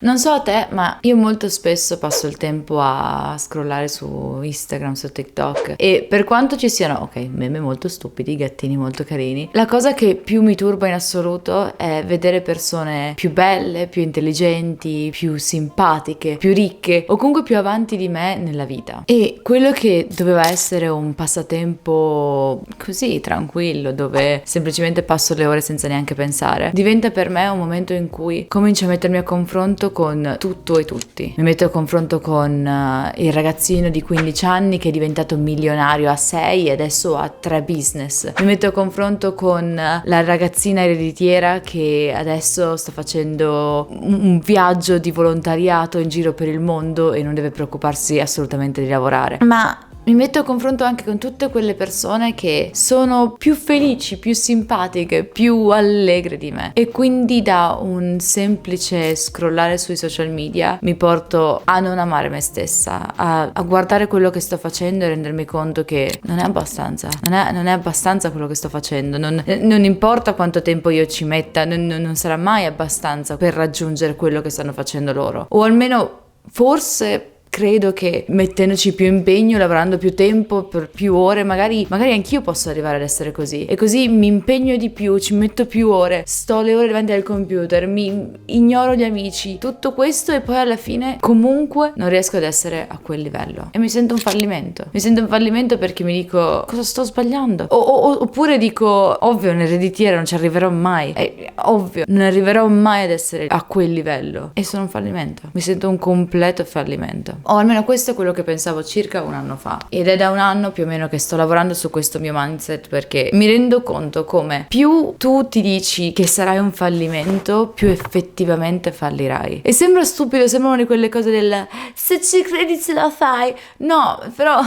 Non so a te, ma io molto spesso passo il tempo a scrollare su Instagram, su TikTok e per quanto ci siano, ok, meme molto stupidi, gattini molto carini, la cosa che più mi turba in assoluto è vedere persone più belle, più intelligenti, più simpatiche, più ricche o comunque più avanti di me nella vita. E quello che doveva essere un passatempo così tranquillo, dove semplicemente passo le ore senza neanche pensare, diventa per me un momento in cui comincio a mettermi a confronto con tutto e tutti. Mi metto a confronto con il ragazzino di 15 anni che è diventato milionario a 6 e adesso ha 3 business. Mi metto a confronto con la ragazzina ereditiera che adesso sta facendo un viaggio di volontariato in giro per il mondo e non deve preoccuparsi assolutamente di lavorare. Ma mi metto a confronto anche con tutte quelle persone che sono più felici, più simpatiche, più allegre di me. E quindi da un semplice scrollare sui social media mi porto a non amare me stessa, a guardare quello che sto facendo e rendermi conto che non è abbastanza. Non è abbastanza quello che sto facendo. Non importa quanto tempo io ci metta, non sarà mai abbastanza per raggiungere quello che stanno facendo loro. O almeno forse credo che mettendoci più impegno, lavorando più tempo, per più ore, magari anch'io posso arrivare ad essere così. E così mi impegno di più, ci metto più ore, sto le ore davanti al computer, mi ignoro gli amici, tutto questo e poi alla fine comunque non riesco ad essere a quel livello. E mi sento un fallimento. Mi sento un fallimento perché mi dico cosa sto sbagliando? Oppure dico ovvio, un'ereditiera non ci arriverò mai. È ovvio, non arriverò mai ad essere a quel livello. E sono un fallimento. Mi sento un completo fallimento. O almeno questo è quello che pensavo circa un anno fa. Ed è da un anno più o meno che sto lavorando su questo mio mindset, perché mi rendo conto come più tu ti dici che sarai un fallimento, più effettivamente fallirai. E sembra stupido, sembra una di quelle cose del se ci credi ce la fai. No, però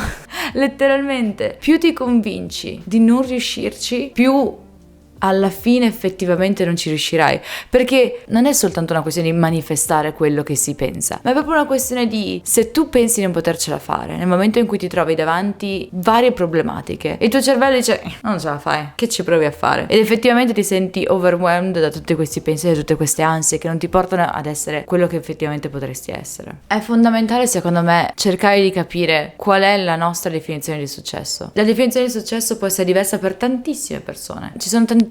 letteralmente più ti convinci di non riuscirci, più alla fine effettivamente non ci riuscirai, perché non è soltanto una questione di manifestare quello che si pensa, ma è proprio una questione di se tu pensi di non potercela fare nel momento in cui ti trovi davanti varie problematiche e il tuo cervello dice non ce la fai, che ci provi a fare, ed effettivamente ti senti overwhelmed da tutti questi pensieri, da tutte queste ansie che non ti portano ad essere quello che effettivamente potresti essere. È fondamentale secondo me cercare di capire qual è la nostra definizione di successo. La definizione di successo può essere diversa per tantissime persone, ci sono tantissime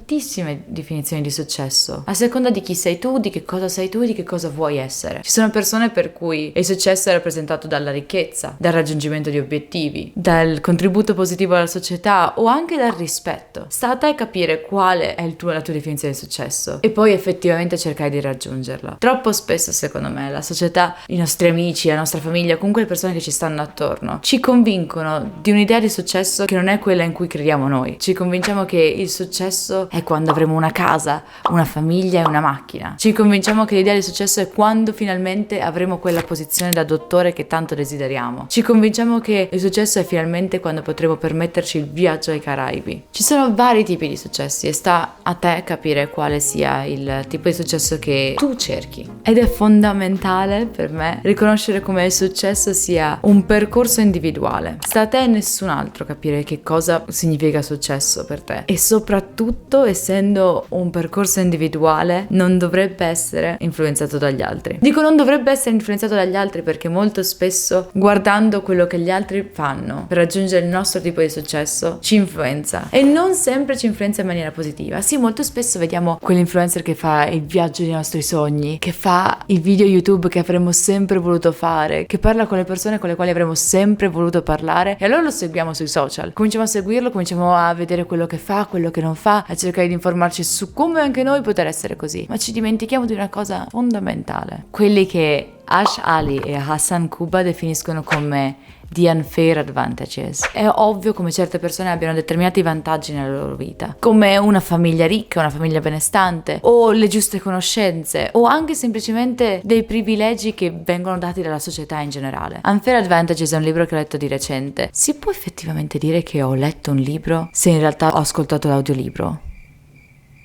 definizioni di successo a seconda di chi sei tu, di che cosa sei tu, di che cosa vuoi essere. Ci sono persone per cui il successo è rappresentato dalla ricchezza, dal raggiungimento di obiettivi, dal contributo positivo alla società o anche dal rispetto. Sta a te capire quale è la tua definizione di successo e poi effettivamente cercare di raggiungerla. Troppo spesso secondo me la società, i nostri amici, la nostra famiglia, comunque le persone che ci stanno attorno ci convincono di un'idea di successo che non è quella in cui crediamo noi. Ci convinciamo che il successo è quando avremo una casa, una famiglia e una macchina. Ci convinciamo che l'idea di successo è quando finalmente avremo quella posizione da dottore che tanto desideriamo. Ci convinciamo che il successo è finalmente quando potremo permetterci il viaggio ai Caraibi. Ci sono vari tipi di successi e sta a te capire quale sia il tipo di successo che tu cerchi. Ed è fondamentale per me riconoscere come il successo sia un percorso individuale. Sta a te e nessun altro capire che cosa significa successo per te. E soprattutto, essendo un percorso individuale, non dovrebbe essere influenzato dagli altri. Dico non dovrebbe essere influenzato dagli altri perché molto spesso guardando quello che gli altri fanno per raggiungere il nostro tipo di successo ci influenza, e non sempre ci influenza in maniera positiva. Sì, molto spesso vediamo quell'influencer che fa il viaggio dei nostri sogni, che fa il video YouTube che avremmo sempre voluto fare, che parla con le persone con le quali avremmo sempre voluto parlare, e allora lo seguiamo sui social, cominciamo a seguirlo, cominciamo a vedere quello che fa, quello che non fa, a cercare di informarci su come anche noi poter essere così, ma ci dimentichiamo di una cosa fondamentale, quelli che Ash Ali e Hassan Kuba definiscono come the unfair advantages. È ovvio come certe persone abbiano determinati vantaggi nella loro vita, come una famiglia ricca, una famiglia benestante, o le giuste conoscenze, o anche semplicemente dei privilegi che vengono dati dalla società in generale. Unfair Advantages è un libro che ho letto di recente. Si può effettivamente dire che ho letto un libro se in realtà ho ascoltato l'audiolibro?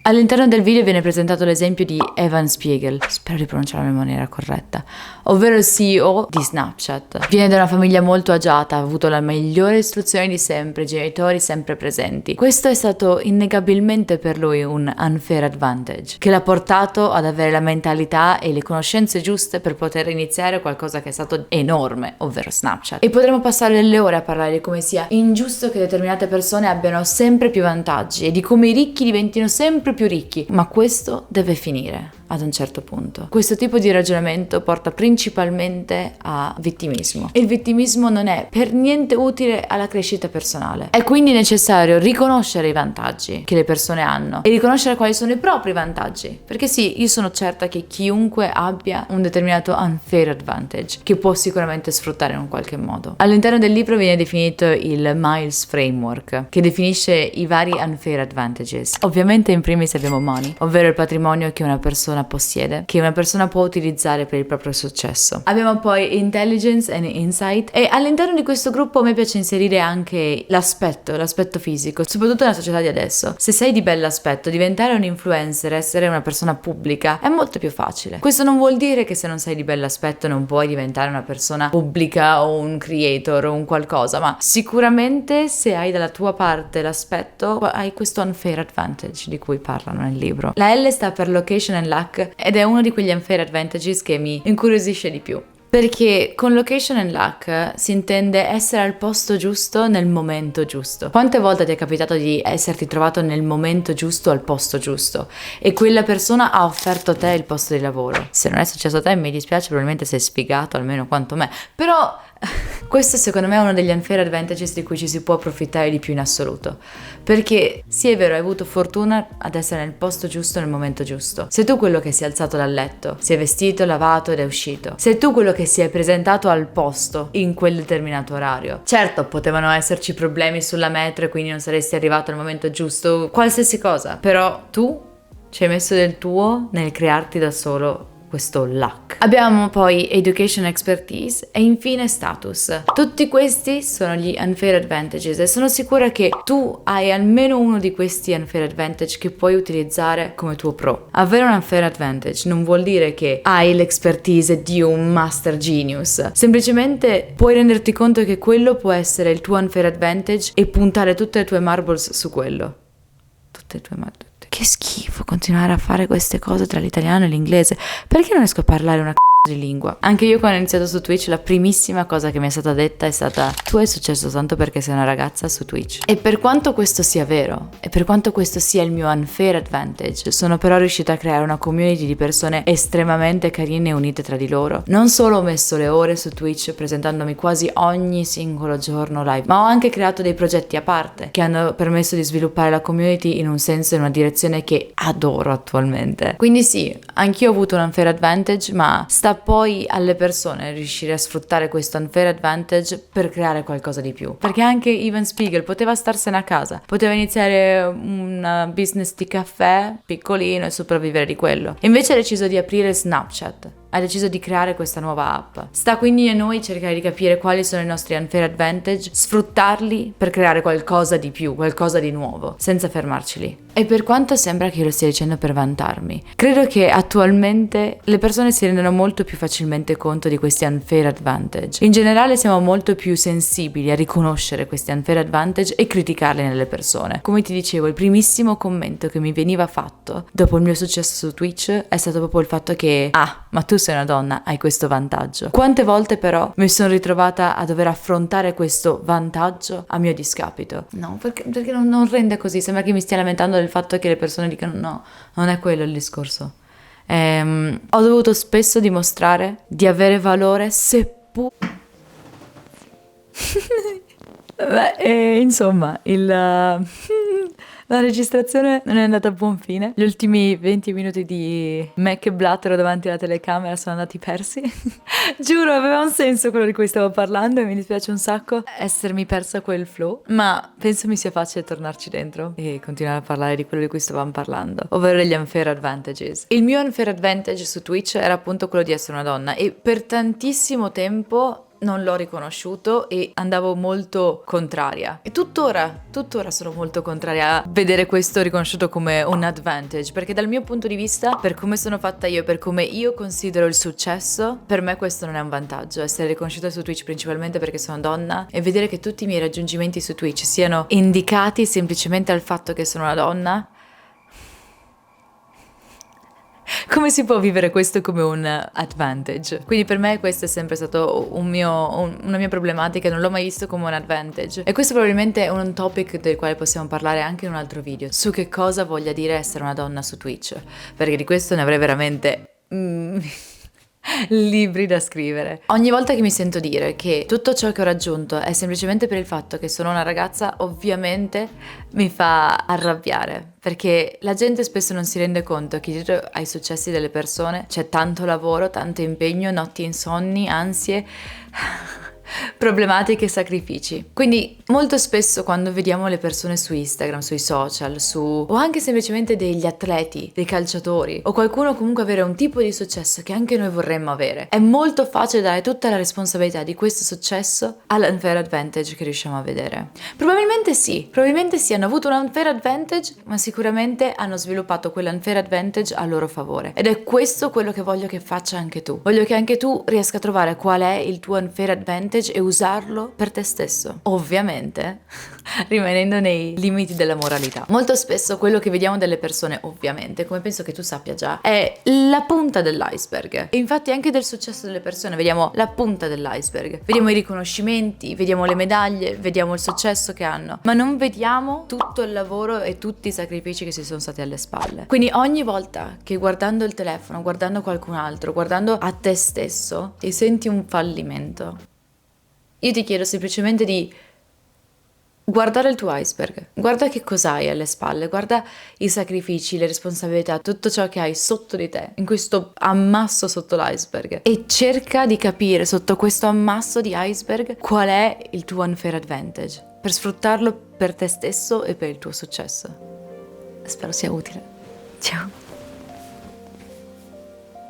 All'interno del video viene presentato l'esempio di Evan Spiegel, spero di pronunciarlo in maniera corretta, ovvero il CEO di Snapchat. Viene da una famiglia molto agiata, ha avuto la migliore istruzione di sempre, genitori sempre presenti. Questo è stato innegabilmente per lui un unfair advantage, che l'ha portato ad avere la mentalità e le conoscenze giuste per poter iniziare qualcosa che è stato enorme, ovvero Snapchat. E potremmo passare delle ore a parlare di come sia ingiusto che determinate persone abbiano sempre più vantaggi e di come i ricchi diventino sempre più ricchi, ma questo deve finire ad un certo punto. Questo tipo di ragionamento porta principalmente a vittimismo. E il vittimismo non è per niente utile alla crescita personale. È quindi necessario riconoscere i vantaggi che le persone hanno e riconoscere quali sono i propri vantaggi. Perché sì, io sono certa che chiunque abbia un determinato unfair advantage che può sicuramente sfruttare in un qualche modo. All'interno del libro viene definito il Miles Framework, che definisce i vari unfair advantages. Ovviamente in primis abbiamo money, ovvero il patrimonio che una persona possiede, che una persona può utilizzare per il proprio successo. Abbiamo poi intelligence and insight, e all'interno di questo gruppo a me piace inserire anche l'aspetto fisico, soprattutto nella società di adesso. Se sei di bell'aspetto, diventare un influencer, essere una persona pubblica è molto più facile. Questo non vuol dire che se non sei di bell'aspetto non puoi diventare una persona pubblica o un creator o un qualcosa, ma sicuramente se hai dalla tua parte l'aspetto hai questo unfair advantage di cui parlano nel libro. La L sta per location and luck ed è uno di quegli unfair advantages che mi incuriosisce di più. Perché con location and luck si intende essere al posto giusto nel momento giusto. Quante volte ti è capitato di esserti trovato nel momento giusto al posto giusto e quella persona ha offerto a te il posto di lavoro? Se non è successo a te mi dispiace, probabilmente sei sfigato almeno quanto me, però questo secondo me è uno degli unfair advantages di cui ci si può approfittare di più in assoluto, perché sì è vero, hai avuto fortuna ad essere nel posto giusto nel momento giusto. Sei tu quello che si è alzato dal letto, si è vestito, lavato ed è uscito. Sei tu quello che si è presentato al posto in quel determinato orario. Certo, potevano esserci problemi sulla metro e quindi non saresti arrivato al momento giusto, qualsiasi cosa, però tu ci hai messo del tuo nel crearti da solo questo luck. Abbiamo poi education expertise e infine status. Tutti questi sono gli unfair advantages e sono sicura che tu hai almeno uno di questi unfair advantage che puoi utilizzare come tuo pro. Avere un unfair advantage non vuol dire che hai l'expertise di un master genius, semplicemente puoi renderti conto che quello può essere il tuo unfair advantage e puntare tutte le tue marbles su quello. Tutte le tue marbles. Che schifo continuare a fare queste cose tra l'italiano e l'inglese. Perché non riesco a parlare una di lingua? Anche io quando ho iniziato su Twitch la primissima cosa che mi è stata detta è stata: tu è successo tanto perché sei una ragazza su Twitch. E per quanto questo sia vero e per quanto questo sia il mio unfair advantage, sono però riuscita a creare una community di persone estremamente carine e unite tra di loro. Non solo ho messo le ore su Twitch presentandomi quasi ogni singolo giorno live, ma ho anche creato dei progetti a parte che hanno permesso di sviluppare la community in un senso e in una direzione che adoro attualmente. Quindi sì, anch'io ho avuto un unfair advantage, ma sta poi alle persone riuscire a sfruttare questo unfair advantage per creare qualcosa di più. Perché anche Evan Spiegel poteva starsene a casa, poteva iniziare un business di caffè piccolino e sopravvivere di quello. Invece ha deciso di aprire Snapchat. Ha deciso di creare questa nuova app. Sta quindi a noi cercare di capire quali sono i nostri unfair advantage, sfruttarli per creare qualcosa di più, qualcosa di nuovo, senza fermarci lì. E per quanto sembra che io lo stia dicendo per vantarmi, credo che attualmente le persone si rendano molto più facilmente conto di questi unfair advantage. In generale siamo molto più sensibili a riconoscere questi unfair advantage e criticarli nelle persone. Come ti dicevo, il primissimo commento che mi veniva fatto dopo il mio successo su Twitch è stato proprio il fatto che ma tu sei una donna, hai questo vantaggio. Quante volte però mi sono ritrovata a dover affrontare questo vantaggio a mio discapito? No, perché non rende così, sembra che mi stia lamentando del fatto che le persone dicano no, non è quello il discorso. Ho dovuto spesso dimostrare di avere valore seppur... insomma, la registrazione non è andata a buon fine. Gli ultimi 20 minuti di me che blattero davanti alla telecamera sono andati persi. Giuro, aveva un senso quello di cui stavo parlando e mi dispiace un sacco essermi persa quel flow, ma penso mi sia facile tornarci dentro e continuare a parlare di quello di cui stavamo parlando, ovvero degli unfair advantages. Il mio unfair advantage su Twitch era appunto quello di essere una donna e per tantissimo tempo non l'ho riconosciuto e andavo molto contraria. E tuttora sono molto contraria a vedere questo riconosciuto come un advantage, perché dal mio punto di vista, per come sono fatta io, per come io considero il successo, per me questo non è un vantaggio. Essere riconosciuta su Twitch principalmente perché sono donna e vedere che tutti i miei raggiungimenti su Twitch siano indicati semplicemente al fatto che sono una donna. Come si può vivere questo come un advantage? Quindi per me questo è sempre stato una mia problematica, non l'ho mai visto come un advantage. E questo probabilmente è un topic del quale possiamo parlare anche in un altro video, su che cosa voglia dire essere una donna su Twitch, perché di questo ne avrei veramente libri da scrivere. Ogni volta che mi sento dire che tutto ciò che ho raggiunto è semplicemente per il fatto che sono una ragazza, ovviamente mi fa arrabbiare, perché la gente spesso non si rende conto che dietro ai successi delle persone c'è tanto lavoro, tanto impegno, notti insonni, ansie, problematiche e sacrifici. Quindi molto spesso quando vediamo le persone su Instagram, sui social, o anche semplicemente degli atleti, dei calciatori o qualcuno comunque avere un tipo di successo che anche noi vorremmo avere, è molto facile dare tutta la responsabilità di questo successo all'unfair advantage che riusciamo a vedere. Probabilmente sì, hanno avuto un unfair advantage, ma sicuramente hanno sviluppato quell'unfair advantage a loro favore. Ed è questo quello che voglio che faccia anche tu. Voglio che anche tu riesca a trovare qual è il tuo unfair advantage e usarlo per te stesso. Ovviamente, rimanendo nei limiti della moralità. Molto spesso quello che vediamo delle persone, ovviamente, come penso che tu sappia già, è la punta dell'iceberg. E infatti anche del successo delle persone vediamo la punta dell'iceberg. Vediamo i riconoscimenti, vediamo le medaglie, vediamo il successo che hanno, ma non vediamo tutto il lavoro e tutti i sacrifici che si sono stati alle spalle. Quindi ogni volta che guardando il telefono, guardando qualcun altro, guardando a te stesso, ti senti un fallimento, io ti chiedo semplicemente di guardare il tuo iceberg, guarda che cosa hai alle spalle, guarda i sacrifici, le responsabilità, tutto ciò che hai sotto di te, in questo ammasso sotto l'iceberg, e cerca di capire sotto questo ammasso di iceberg qual è il tuo unfair advantage, per sfruttarlo per te stesso e per il tuo successo. Spero sia utile. Ciao!